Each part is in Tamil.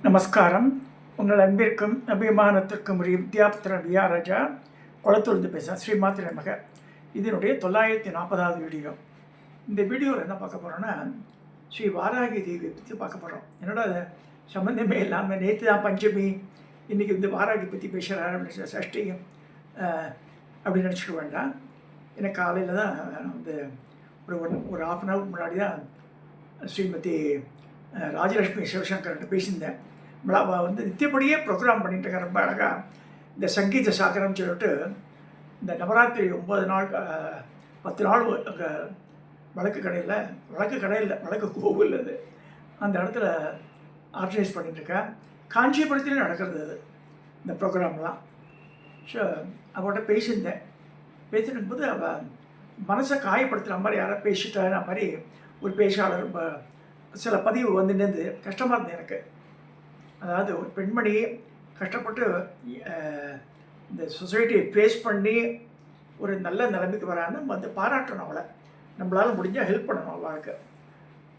நமஸ்காரம். உங்கள் அன்பிற்கும் அபிமானத்திற்கும் உரிய வித்யாபுத்திரன் விஆ ராஜா குளத்தூர்ந்து பேசுகிறேன். ஸ்ரீமாத்திர நமக. இதனுடைய 940வது வீடியோ. இந்த வீடியோவில் என்ன பார்க்க போகிறோன்னா, ஸ்ரீ வாராகி தேவியை பற்றி பார்க்க போகிறோம். என்னோட சம்மந்தமே இல்லாமல் நேற்று தான் பஞ்சமி, இன்றைக்கி வந்து வாராகி பற்றி பேசுகிற சஷ்டி அப்படின்னு நினச்சிக்க வேண்டாம். ஏன்னா காலையில் தான் நான் வந்து ஒரு ½ அன் ஹவர் முன்னாடி தான் ஸ்ரீமதி ராஜலட்சுமி சிவசங்கர்கிட்ட பேசியிருந்தேன். வந்து நித்தியப்படியே ப்ரோக்ராம் பண்ணிட்டு இருக்க ரொம்ப அழகாக இந்த சங்கீத சாகரம் சொல்லிட்டு இந்த நவராத்திரி 9 நாள் 10 நாள் அங்கே வழக்கு வழக்கு கோவில் அது அந்த இடத்துல ஆர்கனைஸ் பண்ணிட்டுருக்கேன். காஞ்சிபுரத்துலேயும் நடக்கிறது அது இந்த ப்ரோக்ராம்லாம். ஸோ அவள்கிட்ட பேசியிருக்கும் போது அவள் மனசை காயப்படுத்துகிற மாதிரி யாராவது பேசிட்டான மாதிரி ஒரு பேச்சாளர் சில பதிவு வந்துட்டு கஷ்டமாக இருந்தது எனக்கு. அதாவது ஒரு பெண்மணி கஷ்டப்பட்டு இந்த சொசைட்டியை ஃபேஸ் பண்ணி ஒரு நல்ல நிலைமைக்கு வரான்னு வந்து பாராட்டணும். அவளை நம்மளால் முடிஞ்சால் ஹெல்ப் பண்ணணும். அவளுக்கு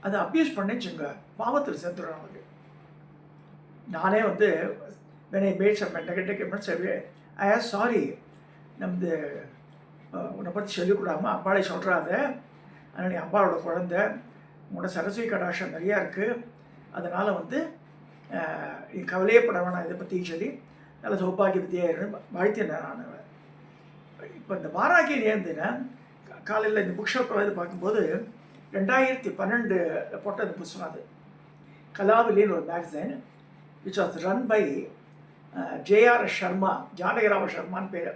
அதை அப்யூஸ் பண்ணிச்சுங்க, பாவத்தில் சேர்த்துடணும். அவளுக்கு நானே வந்து வேணே made some negative comments I am sorry, நம்ம உன்னை பற்றி சொல்லிக்கூடாமல் அப்பாளை சொல்கிறாத, அதனால் நீ அப்பாவோட குழந்தை, உங்களோட சரஸ்வதி கடாட்சம் நிறையா இருக்குது, அதனால் வந்து கவலையே பட வேணாம் இதை பற்றி சொல்லி நல்ல சௌபாகிய வித்தியாயிருந்து வாழ்த்தினேன் நான். இப்போ இந்த வாராகி நேர்ந்துன்னா காலையில் இந்த புக் ஷாப்பில் இது பார்க்கும்போது 2012 போட்ட இந்த புத்தகம் அது கலாவலின்னு ஒரு magazine which was run by JR Sharma, Janakirama சர்மான்னு பேர்.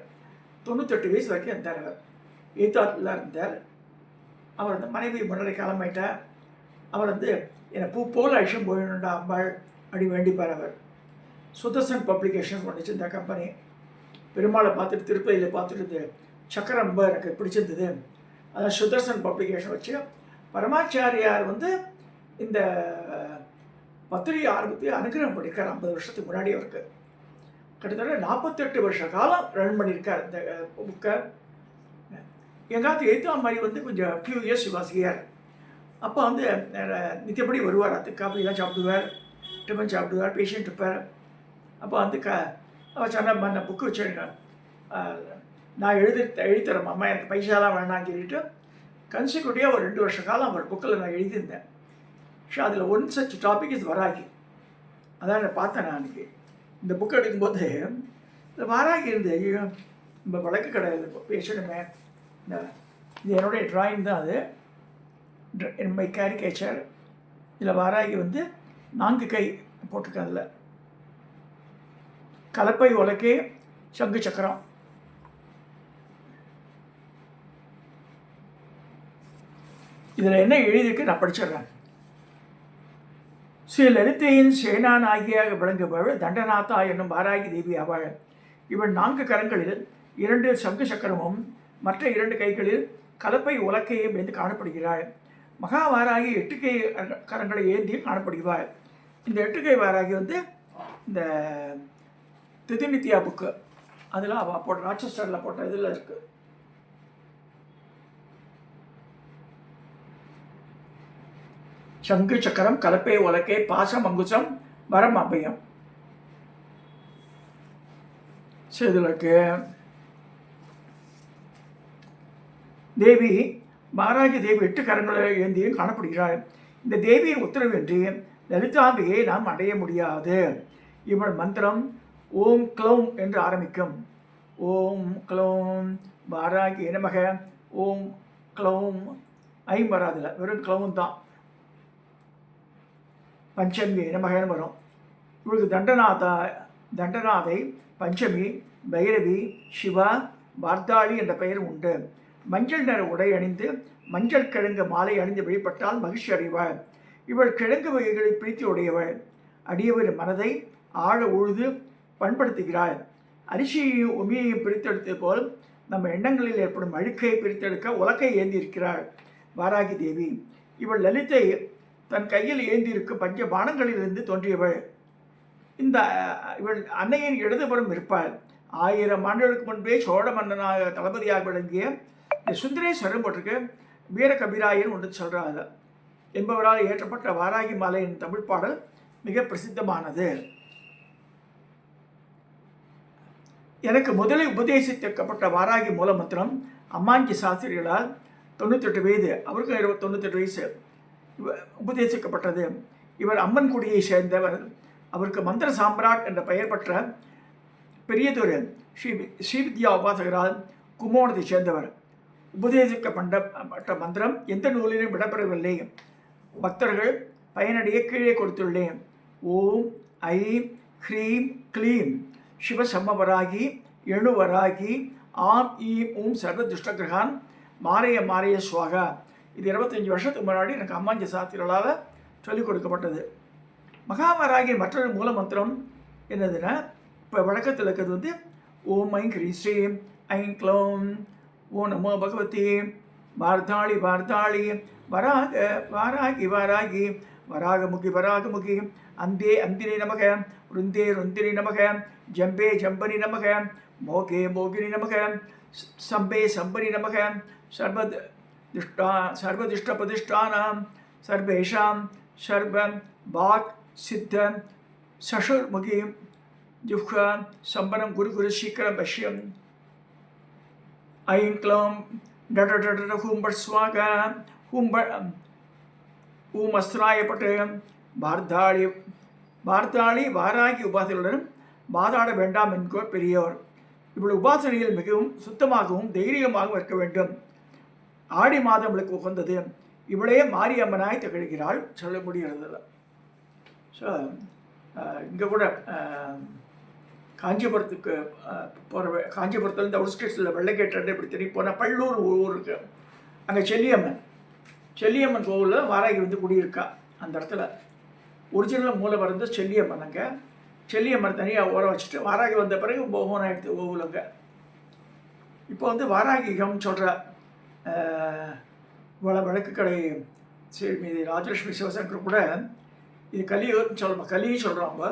98 வயசு வரைக்கும் இருந்தார். அவர் 8th இருந்தார். அவர் அந்த மனைவி முன்னாடி கிளம்பிட்டார். அவர் வந்து என்னை பூ போல் அழிச்சும் போயிடணுண்டா அம்பாள் அப்படி வேண்டிப்பார். அவர் சுதர்சன் பப்ளிகேஷன்ஸ் பண்ணிச்சு இந்த கம்பெனி. பெருமாளை பார்த்துட்டு திருப்பதியில் பார்த்துட்டு சக்கரம் ரொம்ப எனக்கு பிடிச்சிருந்தது. அதான் சுதர்சன் பப்ளிகேஷன் வச்சு பரமாச்சாரியார் வந்து இந்த பத்திரிகை ஆரம்பத்தை அனுகிரகம் பண்ணியிருக்கார். 50 வருஷத்துக்கு முன்னாடி அவருக்கு கிட்டத்தட்ட 48 வருஷ காலம் ரன் பண்ணியிருக்கார் இந்த புக்கை. எங்காவது எழுத்தாம் மாதிரி வந்து கொஞ்சம் ஃபியூ இயர்ஸ் வாசிக்கார். அப்போ வந்து நித்தியப்படி வருவார். அது காஃபிலாம் சாப்பிடுவார், டிஃபன் சாப்பிடுவார், பேஷண்ட் இருப்பார். அப்போ வந்து அவர் சொன்ன நான் புக்கு வச்சுருங்க, நான் எழுதித்தரேன் அம்மா, எனக்கு பைசாலாம் வேணான்னு சொல்லிட்டு கன்சிக்யூட்டிவாக ஒரு 2 வருஷ காலம் அவர் புக்கில் நான் எழுதியிருந்தேன். ஸோ அதில் ஒன் சச் டாபிக் இது வராகி. அதான் நான் பார்த்தேன். நான் அன்றைக்கி இந்த புக்கு எடுக்கும்போது இந்த வாராகி இருந்து நம்ம வழக்கு கிடையாது பேசணுமே. இது என்னுடைய ட்ராயிங் தான். அது மை கேரிகேச்சர். இதில் வாராகி வந்து 4 கை போட்டிருக்கேன். அதில் கலப்பை உலக்கே சங்கு சக்கரம். இதில் என்ன எழுதியிருக்கு நான் படிச்சிடுறேன். ஸ்ரீ லலிதையின் சேனாநாயகியாக விளங்குபவள் தண்டநாதா என்னும் வாராகி தேவி அவள். இவள் 4 கரங்களில் 2 சங்கு சக்கரமும் மற்ற 2 கைகளில் கலப்பை உலக்கையும் ஏந்தி காணப்படுகிறாள். மகாவாராகி 8 கை கரங்களை ஏந்தியும் காணப்படுகிறாள். இந்த 8 கை வாராகி வந்து இந்த திதிநித்யா புக்கு அதில் அவள் போட்ட ராட்சஸ்டரில் போட்ட இதில் இருக்குது. சங்கு சக்கரம் கலப்பை உலக்கை பாசம் அங்குசம் வரம் அபயம். ஸோ இதில் இருக்கு தேவி வாராகி தேவி 8 கரங்களை ஏந்தியும் காணப்படுகிறாள். இந்த தேவியின் உத்தரவின்றி லலிதாம்பிகையை நாம் அடைய முடியாது. இவள் மந்திரம் ஓம் க்ளௌம் என்று ஆரம்பிக்கும். ஓம் க்ளௌம் வாராகி நமக. ஓம் க்ளௌம் வராதில்ல, வெறும் க்ளௌம் தான். பஞ்சமி நமகன்னு வரும். இவளுக்கு தண்டநாதை பஞ்சமி, பைரவி, சிவா, வார்த்தாளி என்ற பெயர் உண்டு. மஞ்சள் நிற உடை அணிந்து மஞ்சள் கிழங்கு மாலை அணிந்து வழிபட்டால் மகிழ்ச்சி அடைவாள். இவள் கிழங்கு வகைகளை பிரித்து உடையவள். அடியவரின் மனதை ஆழ உழுது பண்படுத்துகிறாள். அரிசியையும் உமியையும் பிரித்தெடுத்தது போல் நம்ம எண்ணங்களில் ஏற்படும் அழுக்கை பிரித்தெடுக்க உலக்கை ஏந்தியிருக்கிறாள் வாராகி தேவி. இவள் லலிதை தன் கையில் ஏந்தியிருக்கும் பஞ்ச பானங்களிலிருந்து தோன்றியவள். இந்த இவள் அன்னையின் இடதுபுறம் இருப்பாள். 1000 ஆண்டுகளுக்கு முன்பே சோழ மன்னனாக தளபதியாக விளங்கிய இந்த சுந்தரேஸ்வரன் போட்டிருக்கு வீர கபிராயன் ஒன்று சொல்கிறாங்க என்பவரால் இயற்றப்பட்ட வாராகி மாலையின் தமிழ் பாடல் மிக பிரசித்தமானது. எனக்கு முதலில் உபதேசிக்கப்பட்ட வாராகி மூலமந்திரம் அம்மாஞ்சி சாஸ்திரிகளால் 98 வயது, அவருக்கும் 98 வயசு உபதேசிக்கப்பட்டது. இவர் அம்மன் குடியை சேர்ந்தவர். அவருக்கு மந்திர சாம்ராட் என்ற பெயர் பெற்ற பெரியதொரு ஸ்ரீவித்யா உபாசகரால் கும்போணத்தை சேர்ந்தவர். உபதேசிக்கப்பட்ட மந்திரம் எந்த நூலிலும் இடம்பெறவில்லை. பக்தர்கள் பயனடைய கீழே கொடுத்துள்ளேன். ஓம் ஐம் ஹ்ரீம் க்ளீம் சிவசம்மவராகி எணுவராகி ஆம் ஈம் ஊம் சர்வ துஷ்டகிரகான் மாரைய மாரைய சுவாகா. இது 25 வருஷத்துக்கு முன்னாடி எனக்கு அம்மாஞ்சி சாஸ்திரிகளால் சொல்லிக் கொடுக்கப்பட்டது. மகாவராகியின் மற்றொரு மூல மந்திரம் என்னதுன்னா, இப்போ வழக்கத்தில் இருக்கிறது வந்து ஓம் ஐங் ஹ்ரீ ஸ்ரீம் ஐங் க்ளௌம் ஓ நமோ பகவதி வார்த்தாளி வார்த்தாளி வராக வாராகி வாராகி வராகமுகி வராகமுகி அந்தே அந்தினி நமக ருந்தே ருந்தினி நமக ஜம்பே ஜம்பனி நமக மோகே மோகினி நமக சம்பே சம்பனி நமக சர்வதிஷ்ட பிரதிஷ்டானாம் சர்வேஷாம் சர்வ பாக் சித்த சஷுர்முகி ஜுஹ்வா சம்பனம் குரு குரு சீக்கிரம் பஷ்யம் ஐம் க்ளௌம் டட ஹூம்பட் ஸ்வாகா ஊம் அஸ்திராயப்பட்டு பார்த்தாளி வாராகி உபாசனையுடன் வாதாட வேண்டாம் என்கோர் பெரியோர். இவ்வளவு உபாசனைகள் மிகவும் சுத்தமாகவும் தைரியமாகவும் இருக்க வேண்டும். ஆடி மாதங்களுக்கு உகந்தது. இவளே மாரியம்மனாய் திகழ்கிறாள் சொல்ல முடிகிறது. ஸோ இங்கே கூட காஞ்சிபுரத்துக்கு போகிற காஞ்சிபுரத்தில் இந்த அவுட்ஸ்கட்ஸில் வெள்ளைக்கேட்டு இப்படி தெரியும் போனால் பள்ளூர் ஊர் இருக்குது. அங்கே செல்லியம்மன் கோவிலில் வாராகி வந்து குடியிருக்கா. அந்த இடத்துல ஒரிஜினல் மூலம் வந்து செல்லியம்மன். அங்கே செல்லியம்மன் தனியாக ஊற வச்சுட்டு வாராகி வந்த பிறகு போகணும் எடுத்து கோவிலுங்க. இப்போ வந்து வாராகிகம் சொல்கிற வழக்கு கடை மீது ராஜலட்சுமி சிவசங்கர் கூட இது கலியுகம் கலியும் சொல்கிறாங்க.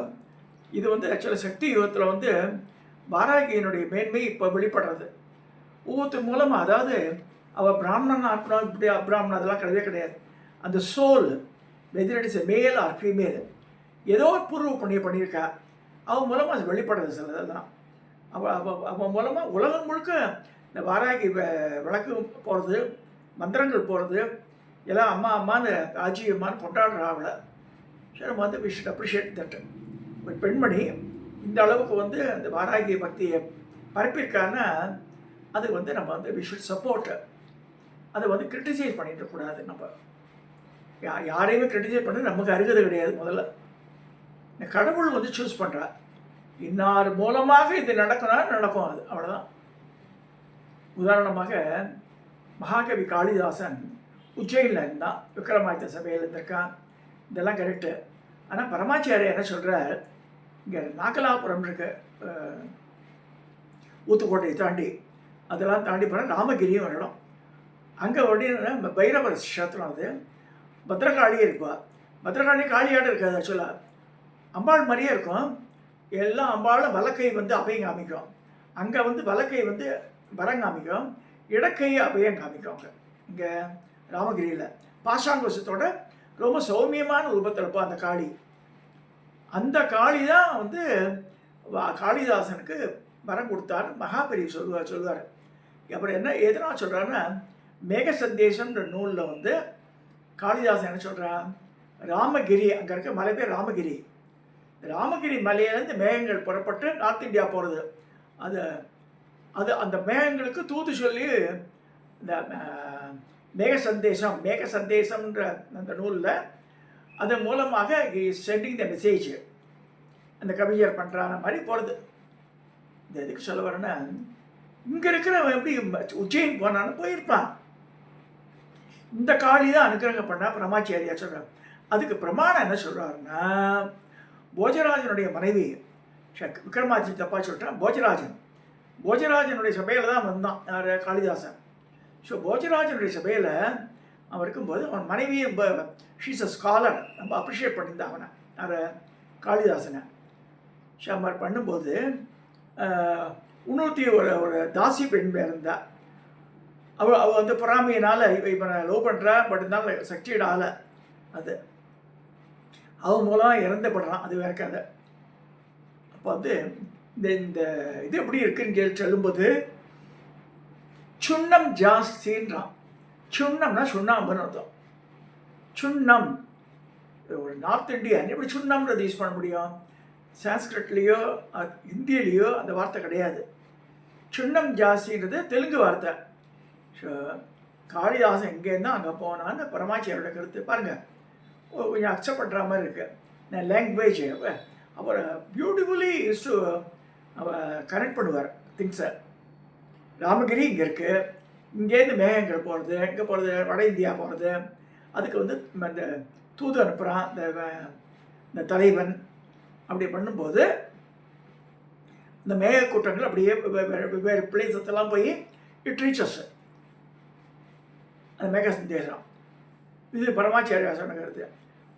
இது வந்து ஆக்சுவலாக சக்தி யுகத்தில் வந்து வாராகியினுடைய மேன்மை இப்போ வெளிப்படுறது ஒவ்வொருத்தர் மூலமாக. அதாவது அவள் பிராமணன் ஆத்மனம் இப்படி அப்ராமணன் அதெல்லாம் கிடையவே கிடையாது. அந்த soul whether it is male or female ஏதோ ஒரு பூர்வ புண்ணியம் பண்ணியிருக்கா. அவன் மூலமாக அது வெளிப்படுறது சிலதெல்லாம். அவன் மூலமாக உலகம் முழுக்க இந்த வாராகி விளக்கு போகிறது, மந்திரங்கள் போகிறது எல்லாம் அம்மா அம்மான்னு ஆஜி அம்மான்னு கொண்டாடுறா அவளை. சரி, நம்ம வந்து வி ஷுட் அப்ரிஷியேட் தட். ஒரு பெண்மணி இந்த அளவுக்கு வந்து அந்த வாராகி பக்தியை பரப்பியிருக்கான்னா அது வந்து நம்ம வந்து வி ஷுட் சப்போர்ட். அதை வந்து கிரிட்டிசைஸ் பண்ணிட்டு கூடாது. நம்ம யாரையுமே கிரிட்டிசைஸ் பண்ண நமக்கு அருகது கிடையாது. முதல்ல இந்த கடவுள் வந்து சூஸ் பண்ணுறா. இன்னார் மூலமாக இது நடக்கும். அது அவ்வளோதான். உதாரணமாக மகாகவி காளிதாசன் உஜ்ஜயினில் இருந்தான். விக்ரமாதித்த சபையில் இருந்திருக்கான். இதெல்லாம் கரெக்டு. ஆனால் பரமாச்சாரியர் என்ன சொல்கிறார், இங்கே நாகலாபுரம் இருக்கு, ஊத்துக்கோட்டையை தாண்டி அதெல்லாம் தாண்டி போனால் ராமகிரியும் வரணும். அங்கே உடனே பைரவர் கஷேத்திரம். அது பத்ரகாளியே இருப்பா. பத்ரகாளி காளியாடு இருக்காது. ஆக்சுவலாக அம்பாள் மாதிரியே இருக்கும். எல்லாம் அம்பாளும் வலக்கை வந்து அபயம் காமிக்கும். அங்கே வந்து வலக்கை வந்து வரம் காமிக்கும், இடக்கை அபயம் காமிக்கும். அங்கே இங்கே ராமகிரியில் பாஷாங்கோஷத்தோட ரொம்ப சௌமியமான ரூபத்தில் இருப்பா அந்த காளி. அந்த காளி தான் வந்து காளிதாசனுக்கு வரம் கொடுத்தார் மகாபெரி சொல்லுவார். அப்புறம் என்ன எதனால் சொல்கிறாருன்னா, மேக சந்தேசம்ன்ற நூலில் வந்து காளிதாசன் என்ன சொல்கிறான், ராமகிரி அங்கே இருக்க மலை பேர் ராமகிரி. ராமகிரி மலையிலேருந்து மேகங்கள் புறப்பட்டு நார்த் இந்தியா போகிறது. அது அந்த மேகங்களுக்கு தூது சொல்லி இந்த மேக சந்தேசம்ன்ற அந்த நூலில் அதன் மூலமாக சென்டிங் த மெசேஜ் அந்த கவிஞர் பண்ணுறான மாதிரி போகிறது. இந்த எதுக்கு சொல்ல வரேன்னா, இங்கே இருக்கிறவன் எப்படி உஜ்ஜயின் போனான்னு போயிருப்பான். இந்த காளி தான் அனுக்கிரகம் பண்ணால் பிரமாச்சாரியா சொல்கிறார். அதுக்கு பிரமாணம் என்ன சொல்கிறாருன்னா, போஜராஜனுடைய மனைவி விக்ரமாச்சி தப்பா சொல்லிட்டான். போஜராஜனுடைய சபையில் தான் வந்தான் யார், காளிதாசன். ஸோ போஜராஜனுடைய சபையில் அவன் இருக்கும்போது அவன் மனைவியும் ஷீஸ் அ ஸ்காலர், நம்ம அப்ரிஷியேட் பண்ணியிருந்தான் அவனை, யார், காளிதாசனை. ஸோ அது மாதிரி பண்ணும்போது இன்னொருத்தி ஒரு தாசி பெண் இருந்தா. அவள் வந்து பொறாமையினால் இவனை லவ் பண்ணுறா. பட் இருந்தாலும் சக்சீட் ஆகலை. அவன் மூலம் இறந்துபடுறான், அது வேற கதை. அப்போ வந்து இந்த இந்த இது எப்படி இருக்குன்னு சொல்லும்போது சுண்ணம் ஜாஸ்தின்றான். சுண்ணம்னா சுண்ணாம்புன்னு அர்த்தம். சுண்ணம், ஒரு நார்த் இந்தியன் எப்படி சுண்ணம்ன்றது யூஸ் பண்ண முடியும்? சான்ஸ்கிரிட்லேயோ ஹிந்திலேயோ அந்த வார்த்தை கிடையாது. சுண்ணம் ஜாஸ்தின்றது தெலுங்கு வார்த்தை. ஸோ காளிதாசன் எங்கேருந்தா அங்கே போனான்னு பரமாச்சியாரோட கருத்து பாருங்கள். கொஞ்சம் அக்செப்ட் பண்ணுற மாதிரி இருக்குது லாங்குவேஜ். அப்புறம் பியூட்டிஃபுல்லி யூஸ் டு கனெக்ட் பண்ணுவார் திங்ஸை. ராமகிரி இங்கே இருக்குது, இங்கேருந்து மேகங்கள் போகிறது, எங்கே போகிறது, வட இந்தியா போகிறது. அதுக்கு வந்து இந்த தூது அனுப்புகிறான் இந்த தலைவன். அப்படி பண்ணும்போது இந்த மேகக்கூட்டங்கள் அப்படியே வெவ்வேறு பிளேசத்தெல்லாம் போய் இட் ரீச்சஸ் அந்த மேக சந்தேசம். இது பரமாச்சாரியா சொன்ன கருத்து.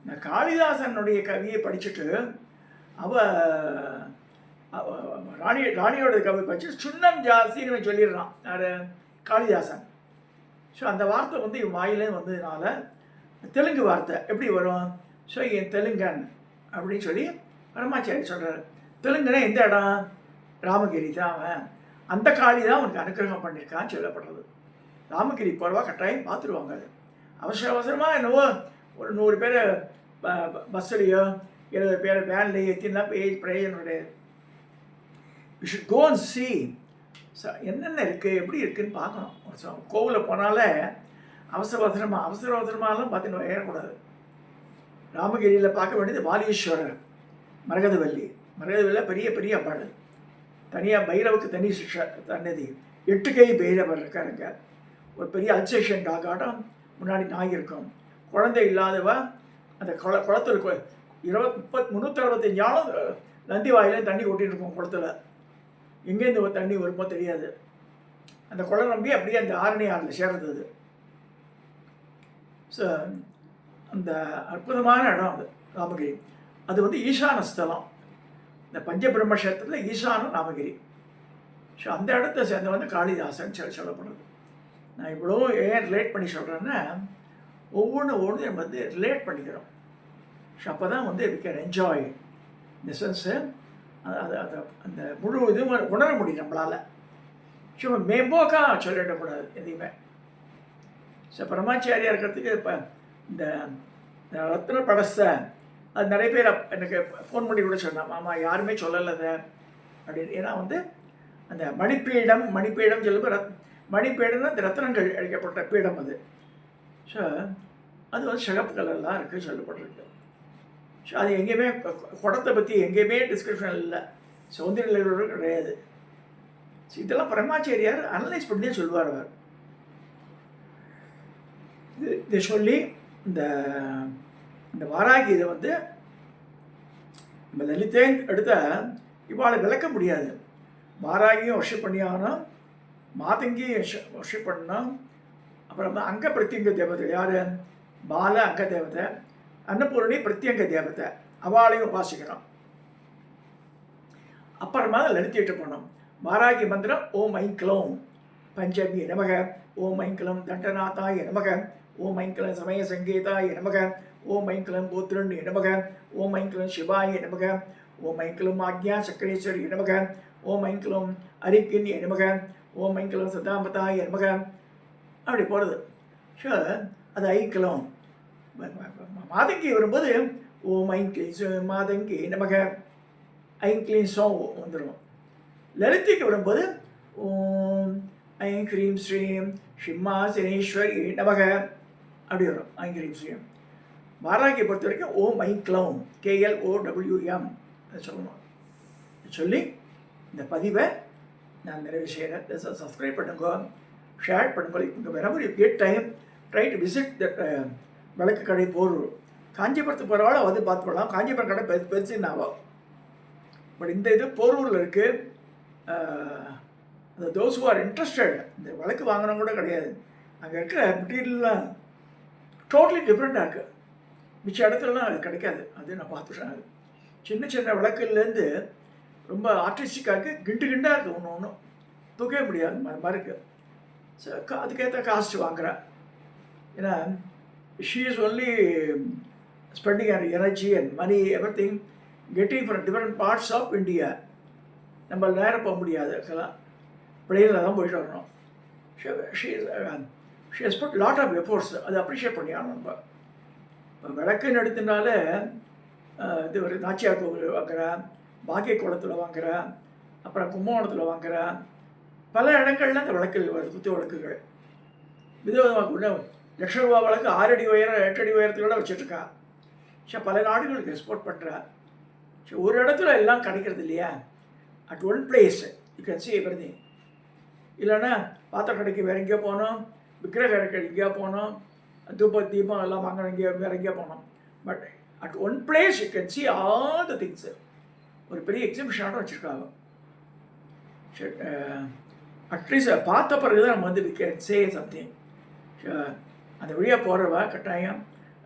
இந்த காளிதாசனுடைய கவியை படிச்சுட்டு ராணியோட கவி படிச்சு சுண்ணம் ஜாஸ்தின்னு சொல்லிடுறான் யார்? காளிதாசன். ஸோ அந்த வார்த்தை வந்து இவன் வாயிலே வந்ததுனால தெலுங்கு வார்த்தை எப்படி வரும்? ஸோ என் தெலுங்கன் அப்படின்னு சொல்லி பரமாச்சாரி சொல்கிறார். தெலுங்குனா எந்த இடம்? ராமகிரி தான். அவன் அந்த காளி தான் அவனுக்கு அனுக்கிரகம் பண்ணியிருக்கான்னு சொல்லப்படுறது. ராமகிரி போகிறவா கட்டாயம் பார்த்துருவாங்க. அது அவசரமாக என்னவோ ஒரு 100 பேர் பஸ்ஸுலையோ 70 பேர் வேன்லேயோ எத்தினா பிரயோஜனம் கிடையாது. You should go and see என்னென்ன இருக்குது, எப்படி இருக்குதுன்னு பார்க்கணும். கோவிலில் போனாலே அவசரமாலாம் பார்த்துன்னு ஏறக்கூடாது. ராமகிரியில் பார்க்க வேண்டியது வாலீஸ்வரர், மரகதவல்லி பெரிய பெரிய அம்பாள். தனியாக பைரவுக்கு தனி சிக்ஷா தன்னதி 8 கை பைரவர் இருக்காருங்க. ஒரு பெரிய அல்சேஷன் டாகாட்டம் முன்னாடி நாய் இருக்கும். குழந்தை இல்லாதவ அந்த குளத்தில் 365 ஆளும் நந்தி வாயில தண்ணி கொட்டின்னு இருக்கும். குளத்தில் எங்கேருந்து தண்ணி வருமோ தெரியாது. அந்த குளம் நம்பி அப்படியே அந்த ஆரணியாரில் சேர்ந்தது. ஸோ அந்த அற்புதமான இடம் அது ராமகிரி. அது வந்து ஈசான ஸ்தலம். இந்த பஞ்சபிரம்ம கஷேத்திரத்தில் ஈசானம் ராமகிரி. ஸோ அந்த இடத்த சேர்ந்து வந்து காளிதாசன் சொல்லப்படுறது. நான் இவ்வளோ ஏன் ரிலேட் பண்ணி சொல்கிறேன்னா ஒவ்வொன்று நம்ம வந்து ரிலேட் பண்ணிக்கிறோம். ஸோ அப்போ தான் வந்து வி கேன் என்ஜாய் இந்த சென்ஸு. அது அந்த முழு இதுவும் உணர முடியும் நம்மளால். சும்மா மேம்போக்காக சொல்லிடக்கூடாது எதையுமே. ஸோ பரமாச்சாரியா இருக்கிறதுக்கு இப்போ இந்த ரத்ன படஸை அது நிறைய பேர் எனக்கு ஃபோன் பண்ணி கூட சொன்னான், மாமா யாருமே சொல்லலை அப்படின்னு. ஏன்னா வந்து அந்த மணிப்பீடம் சொல்லும்போது மணிப்பீடம்னா இந்த ரத்னங்கள் அழிக்கப்பட்ட பீடம் அது. ஸோ அது வந்து சிகப்பு கலர்லாம் இருக்குது சொல்லப்பட்டிருக்கு. ஸோ அது எங்கேயுமே குடத்தை பற்றி எங்கேயுமே டிஸ்கிரிப்ஷன் இல்லை, சௌந்தர்ய கிடையாது. ஸோ இதெல்லாம் பரமாச்சாரியார் அனலைஸ் பண்ணி தான் சொல்லுவார். அவர் இதை சொல்லி இந்த வாராகி இதை வந்து நம்ம லலிதேன் எடுத்த இவாளை விளக்க முடியாது. வாராகியும் வர்ஷிப் பண்ணி ஆகணும், மாதங்கியும் வர்ஷிப் பண்ணணும். அப்புறம் அங்க பிரத்யங்க தேவதை யார்? பால அங்க தேவதை. அன்னபூரணி பிரத்யங்க தேவதை, அவளையும் உபாசிக்கணும். அப்புறமா லலித்திட்டு போனோம். வாராகி மந்திரம் ஓம் ஐக்ளோம் பஞ்சமி நமக, ஓம் ஐக்ளம் தண்டநாதாய நமக, ஓம் ஐக்ளம் சமய சங்கீதாய நமக, ஓம் ஐக்ளம் கோத்ரண்ய நமக, ஓம் ஐக்ளம் சிவாய நமக, ஓம் ஐக்ளம் ஆக்ஞா சக்கரேஸ்வரி நமக, ஓம் ஐக்ளம் அரிக்கின்ய நமக, ஓம் ஐக்ளம் சதாமதாய நமக. அப்படி போகிறது. ஸோ அது ஐக்ளம். மாதங்கி வரும்போது ஓம் ஐக்ளீம் மாதங்கி நமக, ஐக்ளீம் சோ வந்துடும். லலிதிக்கு வரும்போது ஓம் ஐம் ஹ்ரீம் ஸ்ரீம் சிம்மாசனேஸ்வரி நமக அப்படி வரும். ஐம் ஹ்ரீம் ஸ்ரீம். வாராகியை பொறுத்த வரைக்கும் ஓம் ஐக்ளம் KLOWM அதை சொல்லணும். சொல்லி இந்த பதிவை நான் நிறைவு செய்கிறேன். சப்ஸ்கிரைப் பண்ணுங்க, ஷேர் பண்ணுங்க. இங்கே whenever you get time, try to visit that விளக்கு கடை போரூர். காஞ்சிபுரத்துக்கு போகிறவாள் வந்து பார்த்து போடலாம். காஞ்சிபுரம் கடை பெருசுன்னு ஆகும். பட் இந்த இது போரூரில் இருக்குது. அந்த தோஸ் ஹூ ஆர் இன்ட்ரெஸ்டட், இந்த விளக்கு வாங்கினவங்க கூட கிடையாது. அங்கே இருக்கிற மெட்டீரியல்லாம் டோட்டலி டிஃப்ரெண்ட்டாக இருக்குது. மிச்ச இடத்துலலாம் அது கிடைக்காது. அது நான் பார்த்துட்டேன். சின்ன சின்ன விளக்குலேருந்து ரொம்ப ஆர்டிஸ்டிக்காக இருக்குது, கிண்டாக இருக்குது. ஒன்றும் தூக்கவே முடியாது மாதிரி இருக்குது. ஸோ அதுக்கேற்ற காஸ்ட் வாங்குகிறேன். ஏன்னா she is only spending our energy and money, everything, getting from different parts of India. நம்ம நேரம் போக முடியாது, அதெல்லாம் பிளேனில் தான் போயிட்டு வரணும். She has put lot of efforts. அதை அப்ரிஷியேட் பண்ணியாகணும். நம்ம இப்போ விளக்குன்னு எடுத்தனால இது ஒரு நாச்சியார் கோவில் வாங்குகிறேன், பாக்கிய குளத்தில் வாங்குகிறேன், அப்புறம் கும்பகோணத்தில் வாங்குகிறேன். பல இடங்கள்ல அந்த விளக்குகள் வருது, குத்து விளக்குகள் விதவிதமாக கூட. லட்ச ரூபா வழக்கு 6 அடி உயரம் 8 அடி உயரத்துக்கூட வச்சுட்ருக்கா. பல நாடுகளுக்கு எக்ஸ்போர்ட் பண்ணுறா. ஒரு இடத்துல எல்லாம் கிடைக்கிறது இல்லையா? At one place you can see everything. இல்லைன்னா பாத்திர கடைக்கு வேறு எங்கேயோ போகணும், விக்கிர கடைக்கு எங்கேயோ போகணும், தீபம் எல்லாம் வாங்க வேறு எங்கேயோ போகணும். But at one place you can see all the things. ஒரு பெரிய எக்ஸிபிஷனாக வச்சுருக்காங்க. அட்லீஸ்ட் பார்த்த பிறகு தான் நம்ம வந்து வி கேன் சே சம்திங். அந்த வழியாக போகிறவ கட்டாயம்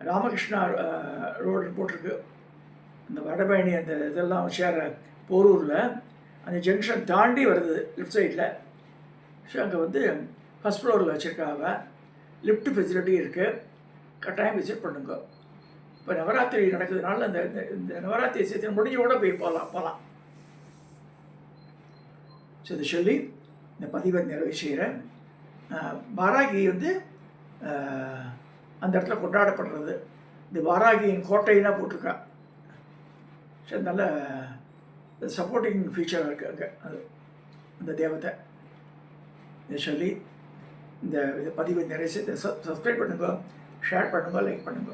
ராமகிருஷ்ணா ரோடு போட்டிருக்கு. அந்த வடபழனி அந்த இதெல்லாம் சேர போரூரில் அந்த ஜங்ஷன் தாண்டி வருது லெஃப்ட் சைடில். ஸோ அங்கே வந்து ஃபஸ்ட் ஃப்ளோரில் வச்சுருக்காங்க. லிஃப்ட் ஃபெசிலிட்டி இருக்குது. கட்டாயம் விசிட் பண்ணுங்க. இப்போ நவராத்திரி நடக்கிறதுனால அந்த இந்த நவராத்திரி சீசன் முடிஞ்சு கூட போய் போகலாம். ஸோ இதை சொல்லி இந்த பதிவை நிறைவு செய்கிறேன். வாராகி வந்து அந்த இடத்துல கொண்டாடப்படுறது. இந்த வாராகியின் கோட்டைன்னா போட்டிருக்கா. சரி, நல்ல சப்போர்ட்டிங் ஃபீச்சராக இருக்குது அங்கே அது அந்த தேவதை. இதை சொல்லி இந்த பதிவை நிறைய சப்ஸ்கிரைப் பண்ணுங்க, ஷேர் பண்ணுங்க, லைக் பண்ணுங்க.